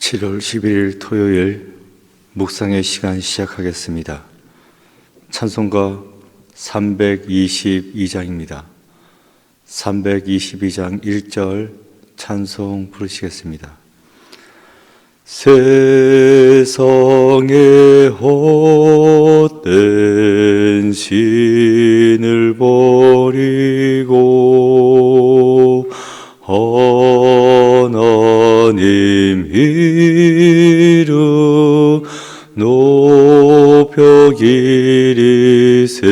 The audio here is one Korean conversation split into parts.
7월 11일 토요일 묵상의 시간 시작하겠습니다. 찬송가 322장입니다. 322장 1절 찬송 부르시겠습니다. 세상에 헛된 신을 버리고 하나님 이름 높여 기리세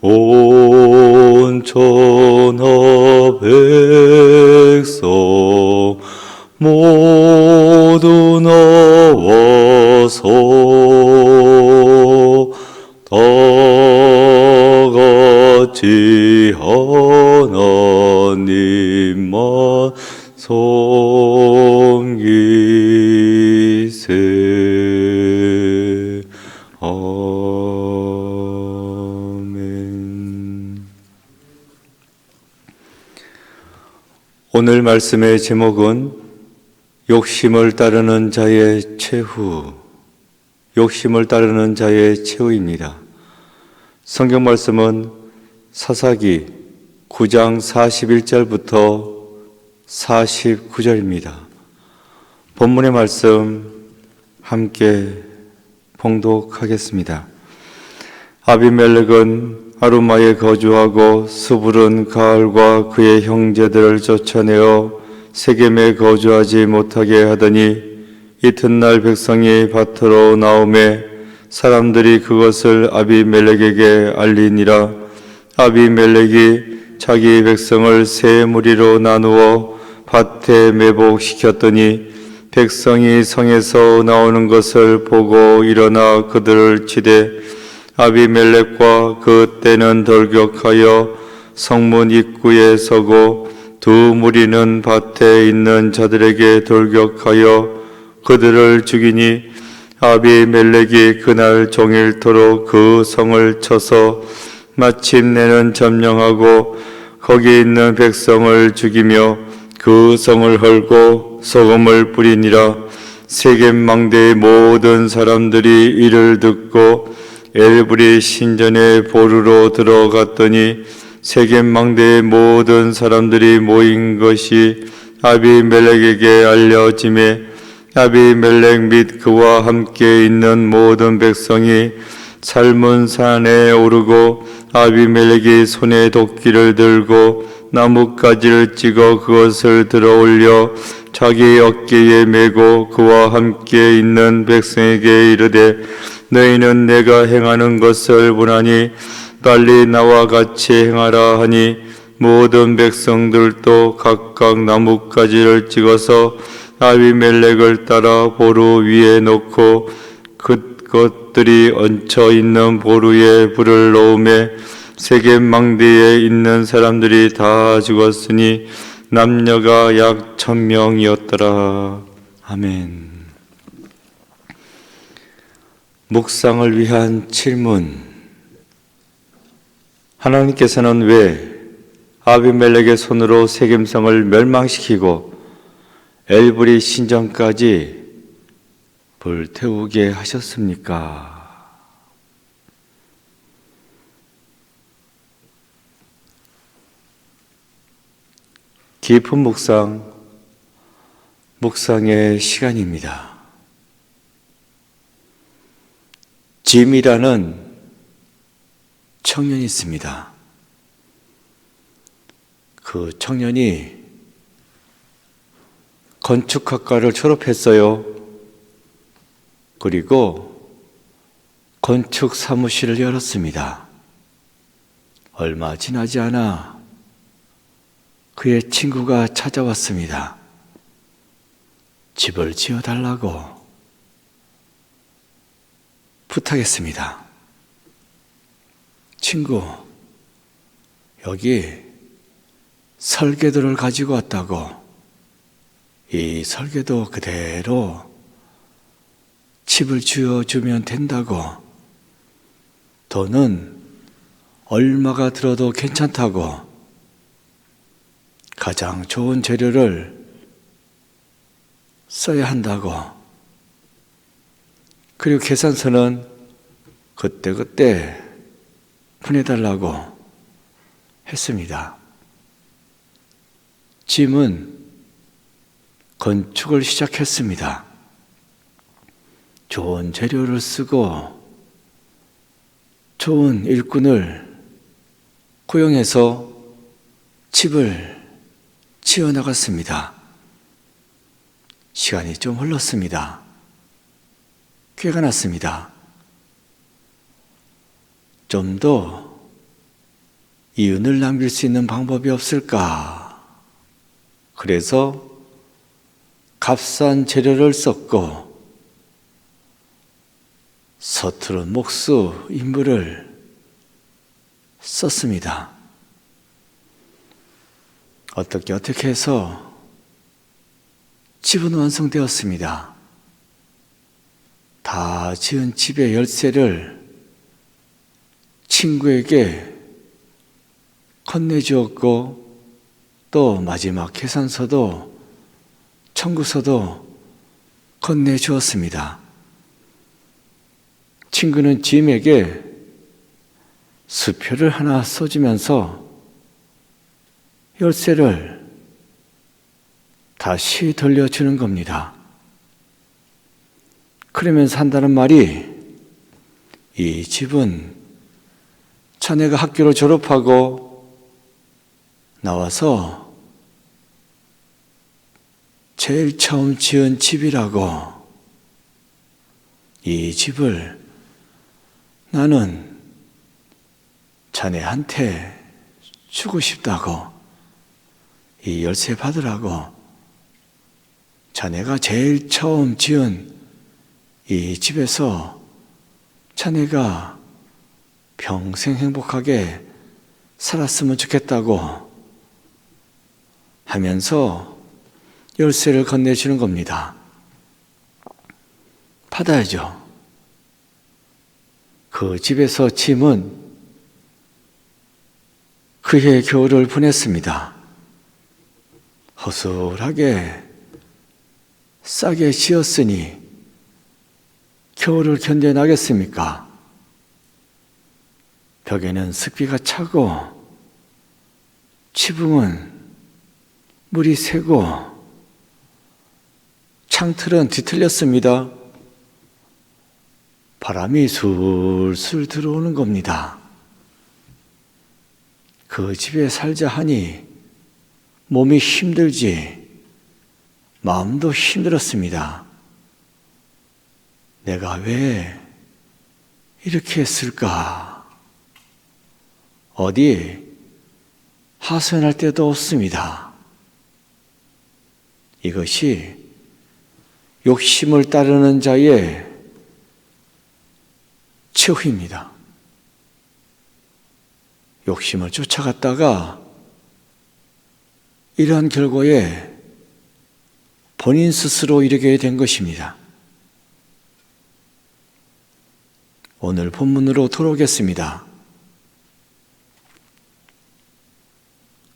온 천하 백성 모두 나와서 다같이 하나님만 섬기세. 아멘. 오늘 말씀의 제목은 욕심을 따르는 자의 최후, 욕심을 따르는 자의 최후입니다. 성경 말씀은 사사기 9장 41절부터 49절입니다. 본문의 말씀 함께 봉독하겠습니다. 아비멜렉은 아루마에 거주하고 스불은 가을과 그의 형제들을 쫓아내어 세겜에 거주하지 못하게 하더니 이튿날 백성이 밭으로 나오매 사람들이 그것을 아비멜렉에게 알리니라. 아비멜렉이 자기 백성을 세 무리로 나누어 밭에 매복시켰더니 백성이 성에서 나오는 것을 보고 일어나 그들을 치되 아비멜렉과 그 떼는 돌격하여 성문 입구에 서고 두 무리는 밭에 있는 자들에게 돌격하여 그들을 죽이니 아비멜렉이 그날 종일토록 그 성을 쳐서 마침내는 점령하고 거기 있는 백성을 죽이며 그 성을 헐고 소금을 뿌리니라. 세겜 망대의 모든 사람들이 이를 듣고 엘브리 신전의 보루로 들어갔더니 세겜 망대의 모든 사람들이 모인 것이 아비멜렉에게 알려지매 아비멜렉 및 그와 함께 있는 모든 백성이 살문 산에 오르고 아비멜렉이 손에 도끼를 들고 나뭇가지를 찍어 그것을 들어올려 자기 어깨에 메고 그와 함께 있는 백성에게 이르되 너희는 내가 행하는 것을 보나니 빨리 나와 같이 행하라 하니 모든 백성들도 각각 나뭇가지를 찍어서 아비멜렉을 따라 보루 위에 놓고 그것들이 얹혀 있는 보루에 불을 놓음에 세겜 망대에 있는 사람들이 다 죽었으니 남녀가 약 1000명이었더라. 아멘. 묵상을 위한 질문. 하나님께서는 왜 아비멜렉의 손으로 세겜성을 멸망시키고 엘브리 신전까지 불태우게 하셨습니까? 깊은 묵상의 시간입니다. 짐이라는 청년이 있습니다. 그 청년이 건축학과를 졸업했어요. 그리고 건축 사무실을 열었습니다. 얼마 지나지 않아 그의 친구가 찾아왔습니다. 집을 지어달라고 부탁했습니다. 친구, 여기 설계도를 가지고 왔다고. 이 설계도 그대로 집을 지어주면 된다고. 돈은 얼마가 들어도 괜찮다고. 가장 좋은 재료를 써야 한다고. 그리고 계산서는 그때그때 보내달라고 했습니다. 짐은 건축을 시작했습니다. 좋은 재료를 쓰고 좋은 일꾼을 고용해서 집을 지어나갔습니다. 시간이 좀 흘렀습니다. 꾀가 났습니다. 좀 더 이윤을 남길 수 있는 방법이 없을까? 그래서 값싼 재료를 썼고 서투른 목수 인물을 썼습니다. 어떻게 해서 집은 완성되었습니다. 다 지은 집의 열쇠를 친구에게 건네주었고 또 마지막 계산서도 청구서도 건네주었습니다. 친구는 짐에게 수표를 하나 써주면서 열쇠를 다시 돌려주는 겁니다. 그러면서 한다는 말이, 이 집은 자네가 학교를 졸업하고 나와서 제일 처음 지은 집이라고. 이 집을 나는 자네한테 주고 싶다고. 이 열쇠 받으라고. 자네가 제일 처음 지은 이 집에서 자네가 평생 행복하게 살았으면 좋겠다고 하면서 열쇠를 건네주는 겁니다. 받아야죠. 그 집에서 짐은 그해 겨울을 보냈습니다. 허술하게 싸게 지었으니 겨울을 견뎌나겠습니까? 벽에는 습기가 차고 지붕은 물이 새고 창틀은 뒤틀렸습니다. 바람이 술술 들어오는 겁니다. 그 집에 살자 하니 몸이 힘들지 마음도 힘들었습니다. 내가 왜 이렇게 했을까? 어디 하소연할 데도 없습니다. 이것이 욕심을 따르는 자의 최후입니다. 욕심을 쫓아갔다가 이러한 결과에 본인 스스로 이르게 된 것입니다. 오늘 본문으로 돌아오겠습니다.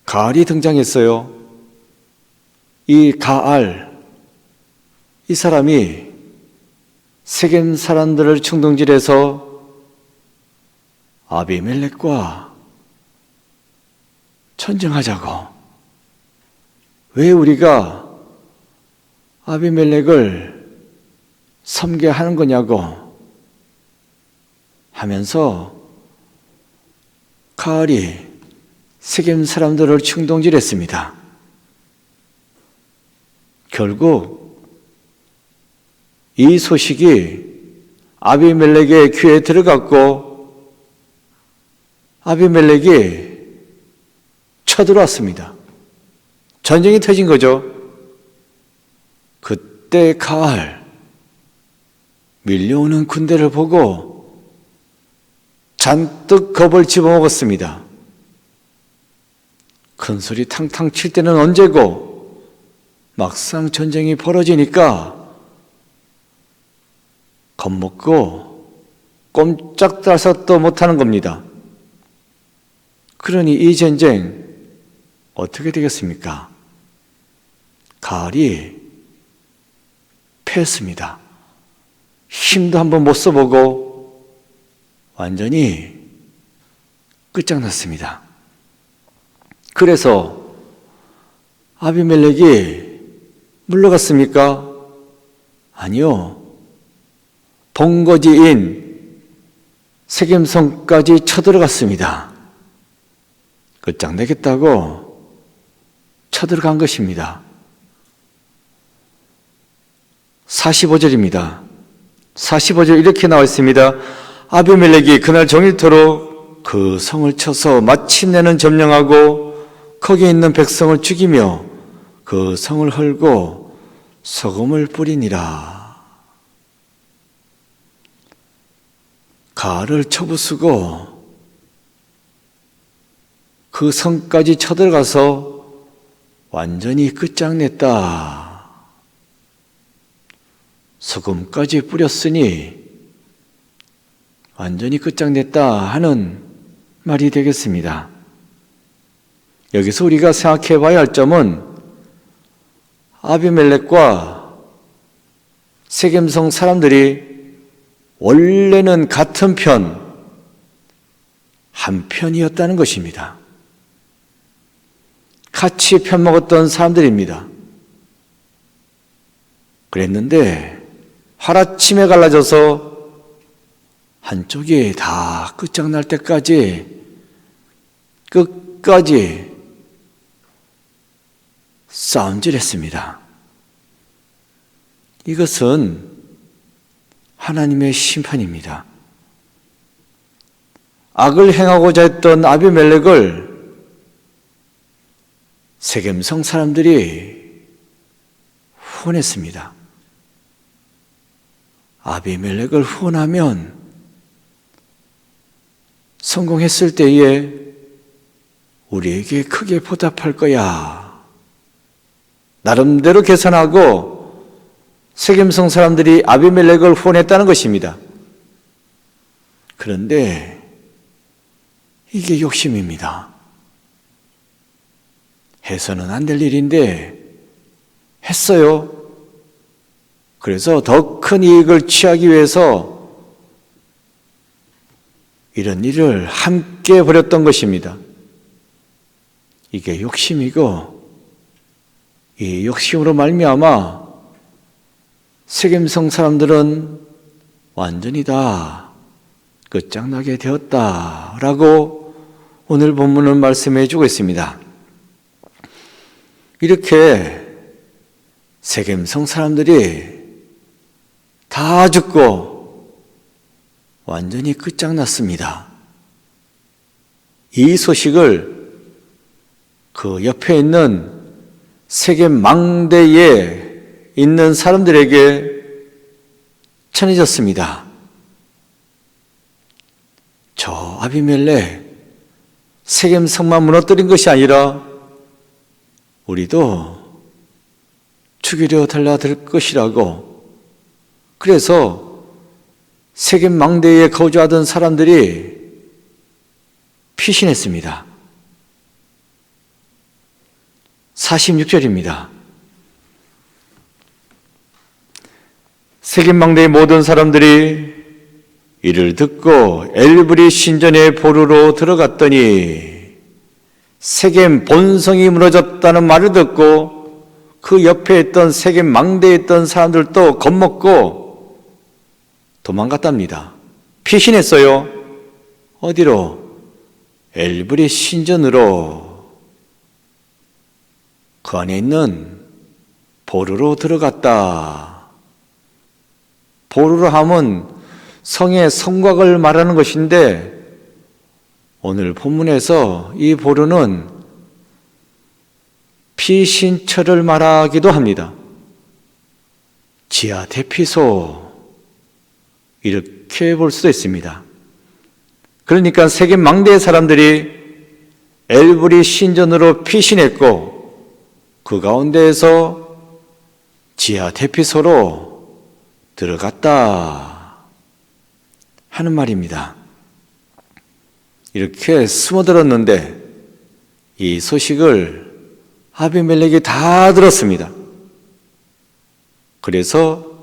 가알이 등장했어요. 이 가알, 이 사람이 세겜 사람들을 충동질해서 아비멜렉과 전쟁하자고. 왜 우리가 아비멜렉을 섬게 하는 거냐고 하면서 가알이 세겜 사람들을 충동질했습니다. 결국 이 소식이 아비멜렉의 귀에 들어갔고 아비멜렉이 쳐들어왔습니다. 전쟁이 터진 거죠. 그때 가알, 밀려오는 군대를 보고 잔뜩 겁을 집어먹었습니다. 큰 소리 탕탕 칠 때는 언제고 막상 전쟁이 벌어지니까 겁먹고 꼼짝달싹도 못하는 겁니다. 그러니 이 전쟁 어떻게 되겠습니까? 가알이 패했습니다. 힘도 한번 못 써보고 완전히 끝장났습니다. 그래서 아비멜렉이 물러갔습니까? 아니요. 본거지인 세겜성까지 쳐들어갔습니다. 끝장내겠다고 쳐들어간 것입니다. 45절입니다. 45절 이렇게 나와 있습니다. 아비멜렉이 그날 종일토록 그 성을 쳐서 마침내는 점령하고 거기에 있는 백성을 죽이며 그 성을 헐고 소금을 뿌리니라. 가를 쳐부수고 그 성까지 쳐들어가서 완전히 끝장냈다. 소금까지 뿌렸으니 완전히 끝장냈다 하는 말이 되겠습니다. 여기서 우리가 생각해 봐야 할 점은 아비멜렉과 세겜성 사람들이 원래는 같은 편, 한 편이었다는 것입니다. 같이 편먹었던 사람들입니다. 그랬는데 하루아침에 갈라져서 한쪽이 다 끝장날 때까지 끝까지 싸움질했습니다. 이것은 하나님의 심판입니다. 악을 행하고자 했던 아비멜렉을 세겜성 사람들이 후원했습니다. 아비멜렉을 후원하면 성공했을 때에 우리에게 크게 보답할 거야. 나름대로 계산하고 세겜성 사람들이 아비멜렉을 후원했다는 것입니다. 그런데 이게 욕심입니다. 해서는 안 될 일인데 했어요. 그래서 더 큰 이익을 취하기 위해서 이런 일을 함께 벌였던 것입니다. 이게 욕심이고 이 욕심으로 말미암아 세겜성 사람들은 완전히 다 끝장나게 되었다라고 오늘 본문은 말씀해 주고 있습니다. 이렇게 세겜성 사람들이 다 죽고 완전히 끝장났습니다. 이 소식을 그 옆에 있는 세겜 망대에 있는 사람들에게 전해졌습니다. 저 아비멜렉 세겜 성만 무너뜨린 것이 아니라 우리도 죽이려 달라들 것이라고. 그래서 세겜 망대에 거주하던 사람들이 피신했습니다. 46절입니다. 세겜 망대의 모든 사람들이 이를 듣고 엘브리 신전의 보루로 들어갔더니 세겜 본성이 무너졌다는 말을 듣고 그 옆에 있던 세겜 망대에 있던 사람들도 겁먹고 도망갔답니다. 피신했어요. 어디로? 엘브리 신전으로. 그 안에 있는 보루로 들어갔다. 보루로 하면 성의 성곽을 말하는 것인데 오늘 본문에서 이 보루는 피신처를 말하기도 합니다. 지하 대피소 이렇게 볼 수도 있습니다. 그러니까 세겜 망대의 사람들이 엘브리 신전으로 피신했고 그 가운데에서 지하 대피소로 들어갔다 하는 말입니다. 이렇게 숨어들었는데 이 소식을 아비멜렉이 다 들었습니다. 그래서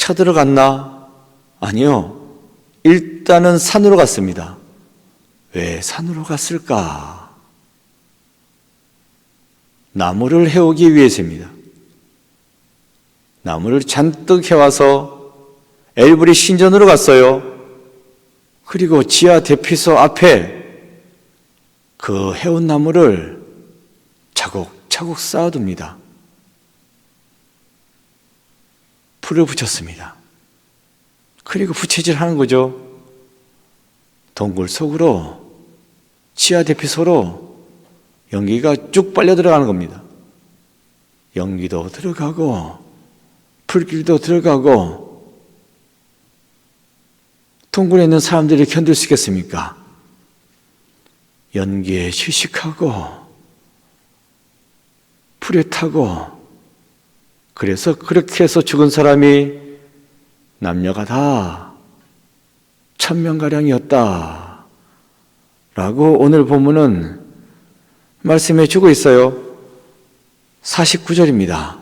쳐들어갔나? 아니요. 일단은 산으로 갔습니다. 왜 산으로 갔을까? 나무를 해오기 위해서입니다. 나무를 잔뜩 해와서 엘브리 신전으로 갔어요. 그리고 지하 대피소 앞에 그 해온 나무를 차곡차곡 쌓아둡니다. 불을 붙였습니다. 그리고 부채질 하는 거죠. 동굴 속으로, 지하 대피소로 연기가 쭉 빨려 들어가는 겁니다. 연기도 들어가고 불길도 들어가고. 동굴에 있는 사람들이 견딜 수 있겠습니까? 연기에 휴식하고 불에 타고. 그래서 그렇게 해서 죽은 사람이 남녀가 다 1000명가량이었다 라고 오늘 본문은 말씀해 주고 있어요. 49절입니다.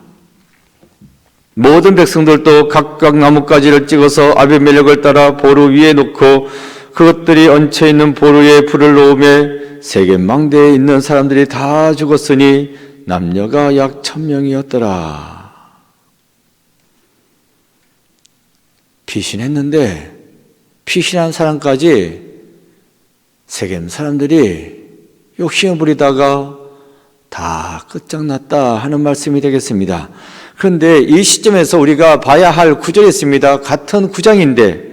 모든 백성들도 각각 나뭇가지를 찍어서 아비멜렉을 따라 보루 위에 놓고 그것들이 얹혀있는 보루에 불을 놓으며 세겜 망대에 있는 사람들이 다 죽었으니 남녀가 약 1000명이었더라. 피신했는데 피신한 사람까지 세겜 사람들이 욕심을 부리다가 다 끝장났다 하는 말씀이 되겠습니다. 그런데 이 시점에서 우리가 봐야 할 구절이 있습니다. 같은 구장인데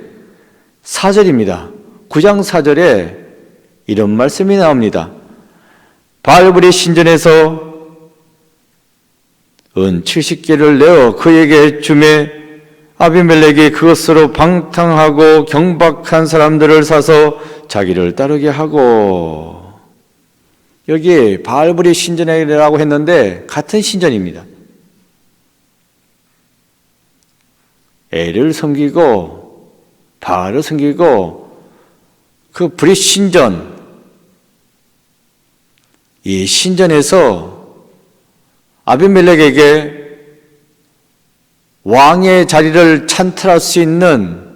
4절입니다. 9장 4절에 이런 말씀이 나옵니다. 바알브리 신전에서 은 70개를 내어 그에게 주매 아비멜렉이 그것으로 방탕하고 경박한 사람들을 사서 자기를 따르게 하고. 여기 바알브리 신전이라고 했는데 같은 신전입니다. 엘을 섬기고 바알을 섬기고 그 브리 신전, 이 신전에서 아비멜렉에게 왕의 자리를 찬탈할 수 있는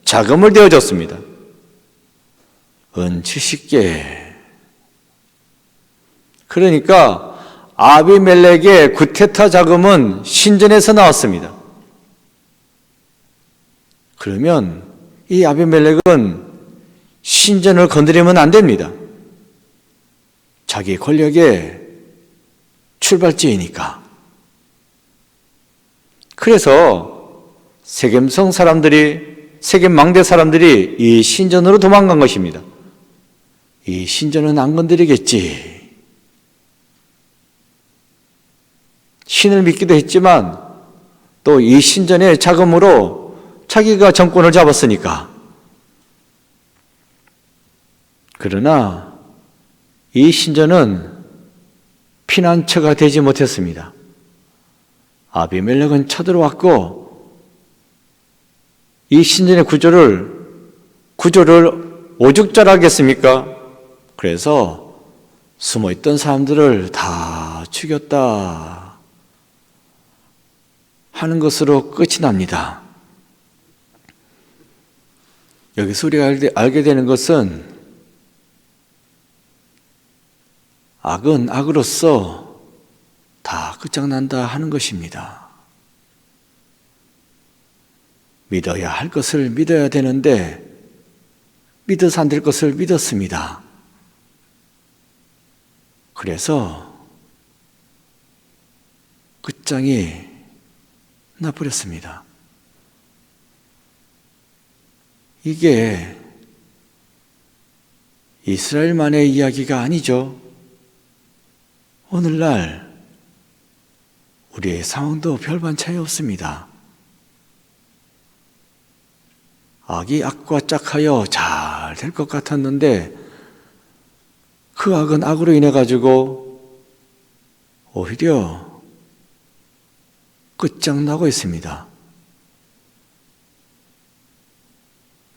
자금을 대어줬습니다. 은 70개. 그러니까 아비멜렉의 구테타 자금은 신전에서 나왔습니다. 그러면 이 아비멜렉은 신전을 건드리면 안 됩니다. 자기 권력의 출발지이니까. 그래서 세겜성 사람들이, 세겜 망대 사람들이 이 신전으로 도망간 것입니다. 이 신전은 안 건드리겠지. 신을 믿기도 했지만 또 이 신전의 자금으로 자기가 정권을 잡았으니까. 그러나 이 신전은 피난처가 되지 못했습니다. 아비멜렉은 쳐들어왔고 이 신전의 구조를 오죽잘하겠습니까? 그래서 숨어있던 사람들을 다 죽였다 하는 것으로 끝이 납니다. 여기서 우리가 알게 되는 것은 악은 악으로서 다 끝장난다 하는 것입니다. 믿어야 할 것을 믿어야 되는데 믿어서 안 될 것을 믿었습니다. 그래서 끝장이 나버렸습니다. 이게 이스라엘만의 이야기가 아니죠. 오늘날 우리의 상황도 별반 차이 없습니다. 악이 악과 짝하여 잘 될 것 같았는데 그 악은 악으로 인해 가지고 오히려 끝장나고 있습니다.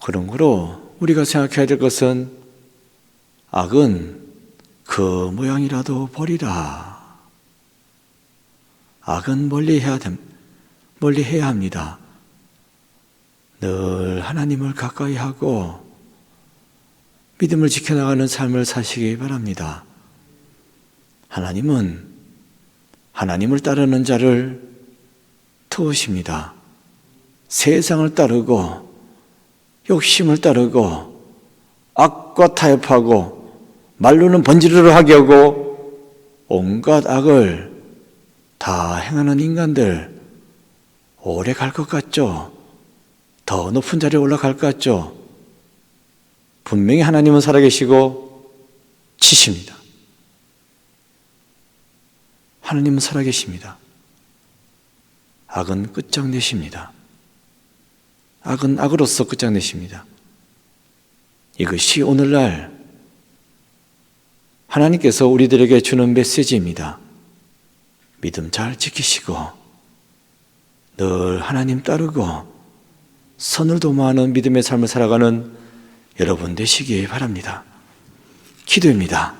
그러므로 우리가 생각해야 될 것은 악은 그 모양이라도 버리라. 악은 멀리 해야 합니다. 늘 하나님을 가까이 하고 믿음을 지켜나가는 삶을 사시기 바랍니다. 하나님은 하나님을 따르는 자를 도우십니다. 세상을 따르고 욕심을 따르고 악과 타협하고 말로는 번지르르 하게 하고 온갖 악을 다 행하는 인간들 오래 갈 것 같죠? 더 높은 자리에 올라갈 것 같죠? 분명히 하나님은 살아계시고 치십니다. 하나님은 살아계십니다. 악은 끝장내십니다. 악은 악으로서 끝장내십니다. 이것이 오늘날 하나님께서 우리들에게 주는 메시지입니다. 믿음 잘 지키시고 늘 하나님 따르고 선을 도모하는 믿음의 삶을 살아가는 여러분 되시기 바랍니다. 기도입니다.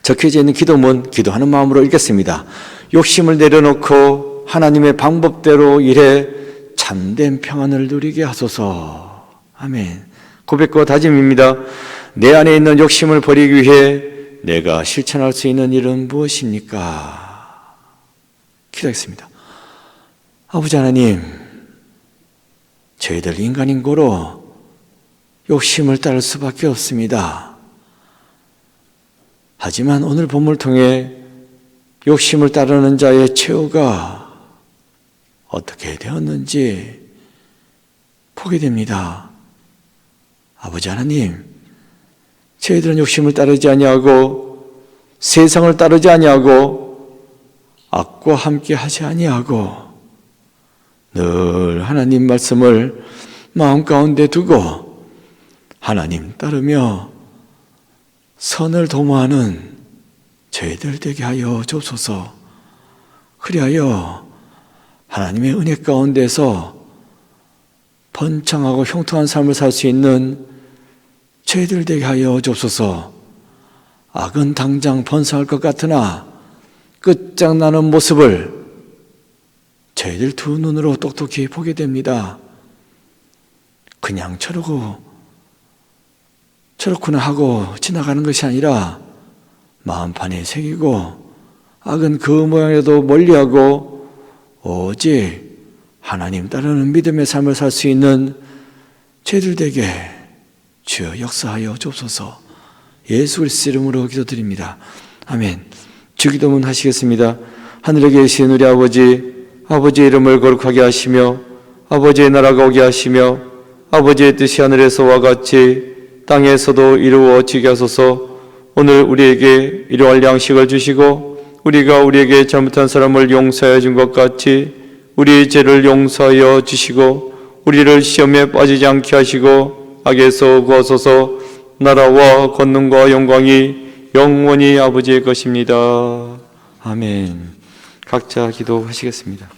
적혀져 있는 기도문 기도하는 마음으로 읽겠습니다. 욕심을 내려놓고 하나님의 방법대로 일해 참된 평안을 누리게 하소서. 아멘. 고백과 다짐입니다. 내 안에 있는 욕심을 버리기 위해 내가 실천할 수 있는 일은 무엇입니까? 기도하겠습니다. 아버지 하나님, 저희들 인간인 고로 욕심을 따를 수밖에 없습니다. 하지만 오늘 본문을 통해 욕심을 따르는 자의 최후가 어떻게 되었는지 보게 됩니다. 아버지 하나님, 저희들은 욕심을 따르지 아니하고 세상을 따르지 아니하고 악과 함께 하지 아니하고 늘 하나님 말씀을 마음 가운데 두고 하나님 따르며 선을 도모하는 저희들 되게 하여 주옵소서. 그리하여 하나님의 은혜 가운데서 번창하고 형통한 삶을 살 수 있는 저희들 되게 하여 주옵소서. 악은 당장 번성할 것 같으나 끝장나는 모습을 저희들 두 눈으로 똑똑히 보게 됩니다. 그냥 저렇구나 하고 지나가는 것이 아니라 마음판에 새기고 악은 그 모양에도 멀리하고 오직 하나님 따르는 믿음의 삶을 살 수 있는 저희들 되게 주여 역사하여 주옵소서. 예수 그리스도 이름으로 기도드립니다. 아멘. 주기도문 하시겠습니다. 하늘에 계신 우리 아버지의 이름을 거룩하게 하시며 아버지의 나라가 오게 하시며 아버지의 뜻이 하늘에서와 같이 땅에서도 이루어지게 하소서. 오늘 우리에게 일용할 양식을 주시고 우리가 우리에게 잘못한 사람을 용서하여 준 것 같이 우리의 죄를 용서하여 주시고 우리를 시험에 빠지지 않게 하시고 악에서 구하소서. 나라와 권능과 영광이 영원히 아버지의 것입니다. 아멘. 각자 기도하시겠습니다.